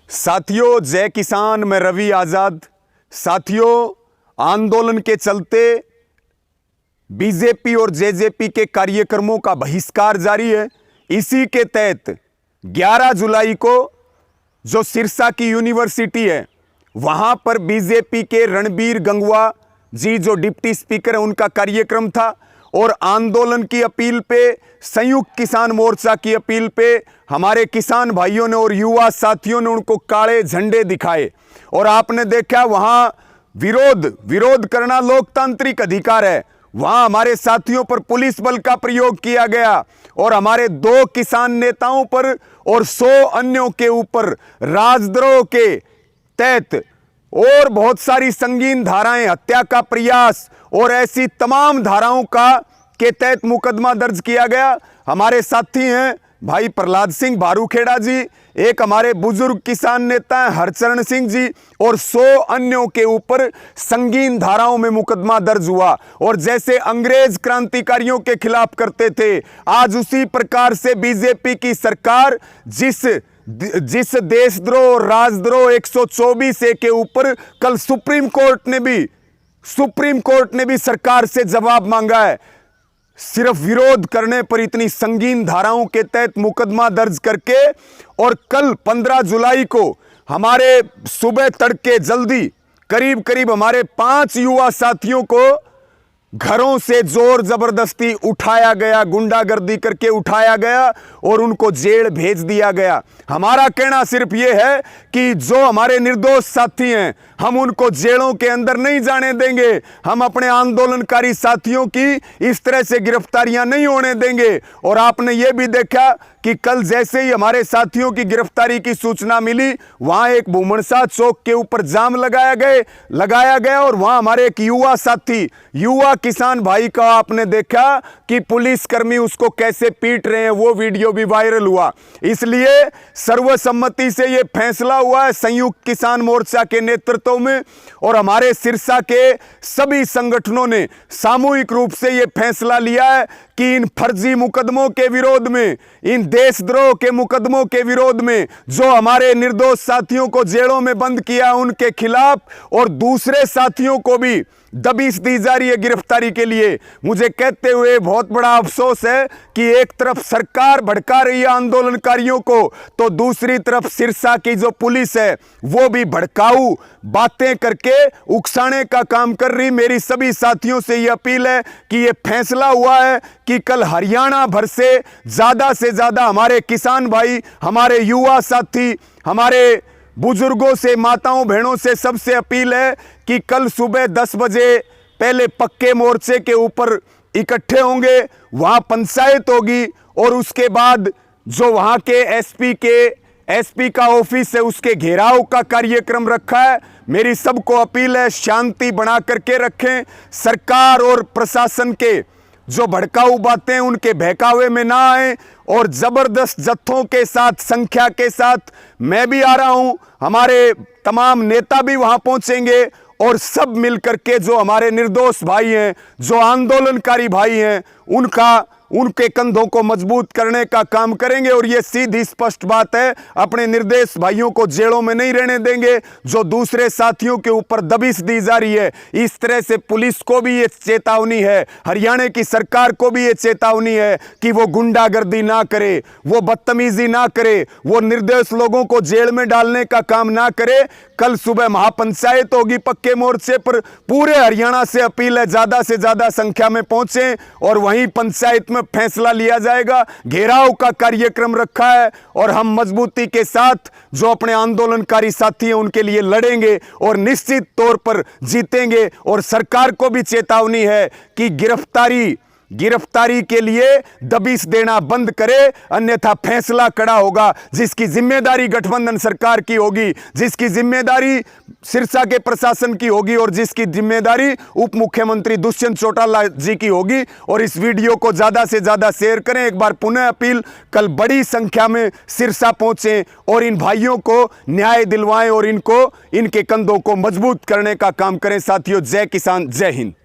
साथियों, जय किसान। मैं रवि आजाद। साथियों, आंदोलन के चलते बीजेपी और जेजेपी के कार्यक्रमों का बहिष्कार जारी है। इसी के तहत 11 जुलाई को जो सिरसा की यूनिवर्सिटी है वहां पर बीजेपी के रणबीर गंगवा जी जो डिप्टी स्पीकर है उनका कार्यक्रम था और आंदोलन की अपील पे, संयुक्त किसान मोर्चा की अपील पे हमारे किसान भाइयों ने और युवा साथियों ने उनको काले झंडे दिखाए और आपने देखा वहां विरोध करना लोकतांत्रिक अधिकार है। वहां हमारे साथियों पर पुलिस बल का प्रयोग किया गया और हमारे 2 किसान नेताओं पर और 100 अन्यों के ऊपर राजद्रोह के तहत और बहुत सारी संगीन धाराएं, हत्या का प्रयास और ऐसी तमाम धाराओं के तहत मुकदमा दर्ज किया गया। हमारे साथी हैं भाई प्रहलाद सिंह भारूखेड़ा जी, एक हमारे बुजुर्ग किसान नेता हैं हरचरण सिंह जी और 100 अन्यों के ऊपर संगीन धाराओं में मुकदमा दर्ज हुआ। और जैसे अंग्रेज क्रांतिकारियों के खिलाफ करते थे, आज उसी प्रकार से बीजेपी की सरकार जिस देशद्रोह और राजद्रोह 124A के ऊपर कल सुप्रीम कोर्ट ने भी सरकार से जवाब मांगा है। सिर्फ विरोध करने पर इतनी संगीन धाराओं के तहत मुकदमा दर्ज करके और कल 15 जुलाई को हमारे सुबह तड़के जल्दी करीब हमारे 5 युवा साथियों को घरों से जोर जबरदस्ती उठाया गया, गुंडागर्दी करके उठाया गया और उनको जेल भेज दिया गया। हमारा कहना सिर्फ ये है कि जो हमारे निर्दोष साथी हैं हम उनको जेलों के अंदर नहीं जाने देंगे। हम अपने आंदोलनकारी साथियों की इस तरह से गिरफ्तारियां नहीं होने देंगे। और आपने ये भी देखा कि कल जैसे ही हमारे साथियों की गिरफ्तारी की सूचना मिली, वहां एक भूमनसा चौक के ऊपर जाम लगाया गया और वहां हमारे एक युवा साथी, युवा किसान भाई का आपने देखा कि पुलिसकर्मी उसको कैसे पीट रहे हैं, वो वीडियो भी वायरल हुआ। इसलिए सर्वसम्मति से ये फैसला हुआ है संयुक्त किसान मोर्चा के नेतृत्व में और हमारे सिरसा के सभी संगठनों ने सामूहिक रूप से ये फैसला लिया है कि इन फर्जी मुकदमों के विरोध में, इन देशद्रोह के मुकदमों के विरोध में जो हमारे निर्दोष साथियों को जेलों में बंद किया उनके खिलाफ और दूसरे साथियों को भी दबिश दी जा रही है गिरफ्तारी के लिए। मुझे कहते हुए बहुत बड़ा अफसोस है कि एक तरफ सरकार भड़का रही है आंदोलनकारियों को, तो दूसरी तरफ सिरसा की जो पुलिस है वो भी भड़काऊ बातें करके उकसाने का काम कर रही। मेरी सभी साथियों से ये अपील है कि ये फैसला हुआ है कि कल हरियाणा भर से ज्यादा हमारे किसान भाई, हमारे युवा साथी, हमारे बुजुर्गों से, माताओं बहनों से सबसे अपील है कि कल सुबह 10 बजे पहले पक्के मोर्चे के ऊपर इकट्ठे होंगे, वहां पंचायत होगी और उसके बाद जो वहां के एसपी का ऑफिस है उसके घेराव का कार्यक्रम रखा है। मेरी सबको अपील है शांति बना करके रखें। सरकार और प्रशासन के जो भड़काऊ बातें उनके बहकावे में ना आए और जबरदस्त जत्थों के साथ, संख्या के साथ मैं भी आ रहा हूं, हमारे तमाम नेता भी वहां पहुंचेंगे और सब मिलकर के जो हमारे निर्दोष भाई हैं, जो आंदोलनकारी भाई हैं, उनके कंधों को मजबूत करने का काम करेंगे। और ये सीधी स्पष्ट बात है, अपने निर्दोष भाइयों को जेलों में नहीं रहने देंगे। जो दूसरे साथियों के ऊपर दबिश दी जा रही है, इस तरह से पुलिस को भी ये चेतावनी है, हरियाणा की सरकार को भी ये चेतावनी है कि वो गुंडागर्दी ना करे, वो बदतमीजी ना करे, वो निर्दोष लोगों को जेल में डालने का काम ना करे। कल सुबह महापंचायत होगी पक्के मोर्चे पर। पूरे हरियाणा से अपील है ज्यादा से ज्यादा संख्या में पहुंचे और वहीं पंचायत में फैसला लिया जाएगा। घेराव का कार्यक्रम रखा है और हम मजबूती के साथ जो अपने आंदोलनकारी साथी हैं उनके लिए लड़ेंगे और निश्चित तौर पर जीतेंगे। और सरकार को भी चेतावनी है कि गिरफ्तारी के लिए दबिश देना बंद करे, अन्यथा फैसला कड़ा होगा जिसकी जिम्मेदारी गठबंधन सरकार की होगी, जिसकी जिम्मेदारी सिरसा के प्रशासन की होगी और जिसकी जिम्मेदारी उप मुख्यमंत्री दुष्यंत चौटाला जी की होगी। और इस वीडियो को ज्यादा से ज्यादा शेयर करें। एक बार पुनः अपील, कल बड़ी संख्या में सिरसा पहुंचे और इन भाइयों को न्याय दिलवाएं और इनके कंधों को मजबूत करने का काम करें। साथियों, जय किसान, जय हिंद।